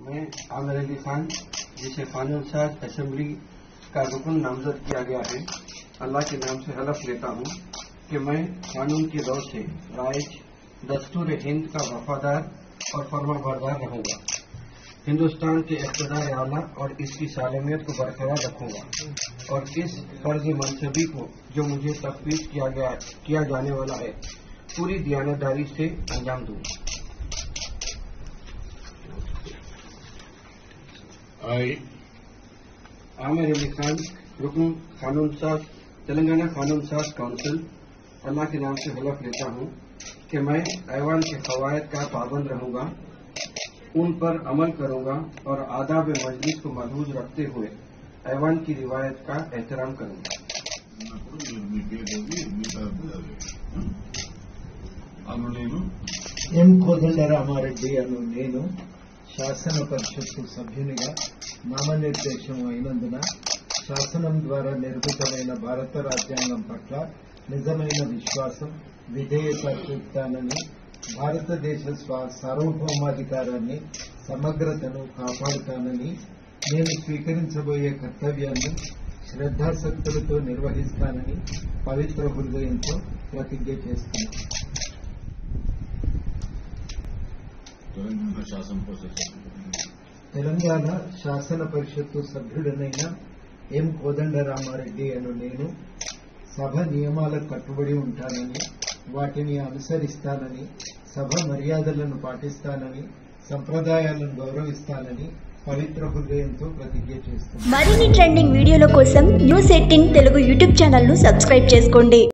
मैं आमिर अली खान, जिसे कानून साज असेंबली का रुकन नामजद किया गया है, अल्लाह के नाम से हलफ लेता हूँ कि मैं कानून की दौर से राइज दस्तूर हिंद का वफादार और फर्माबरदार रहूँगा। हिंदुस्तान के इक़्तिदार आला और इसकी सालमियत को बरकरार रखूँगा और इस फर्ज मनसबी को जो मुझे तफवीज़ किया जाने वाला है पूरी दयानतदारी से अंजाम दूँगा। आमिर अली खान, रुकन कानून साज, तेलंगाना कानून साज काउंसिल, अल्लाह के नाम से हलफ लेता हूँ कि मैं ऐवान के क़वायद का पाबंद रहूँगा, उन पर अमल करूँगा और आदाब मजलिस को महफूज रखते हुए ऐवान की रिवायत का एहतराम करूँगा। एम कोदंडरामारेड्डी अनु नेनु శాసన పరిషత్తు సభ్యునిగా నామనిర్దేశం అయినందున శాసనం ద్వారా నిర్మితమైన భారత రాజ్యాంగం పట్ల నిజమైన విశ్వాసం, విధేయత చూపుతానని, భారతదేశ సార్వభౌమాధికారాన్ని, సమగ్రతను కాపాడుతానని, నేను స్వీకరించబోయే కర్తవ్యాన్ని శ్రద్ధాశక్తులతో నిర్వహిస్తానని పవిత్ర హృదయంతో ప్రతిజ్ఞ చేస్తున్నాను. తెలంగాణ శాసన పరిషత్తు సభ్యుడనైన ఎం కోదండరామారెడ్డి అను నేను సభ నియమాలకు కట్టుబడి ఉంటానని, వాటిని అనుసరిస్తానని, సభ మర్యాదలను పాటిస్తానని, సంప్రదాయాలను గౌరవిస్తానని పవిత్ర హృదయంతో ప్రతిజ్ఞ చేస్తున్నాను. మరిన్ని ట్రెండింగ్ వీడియోల కోసం న్యూస్ 18 తెలుగు యూట్యూబ్ ఛానల్ ను సబ్స్క్రైబ్ చేసుకోండి.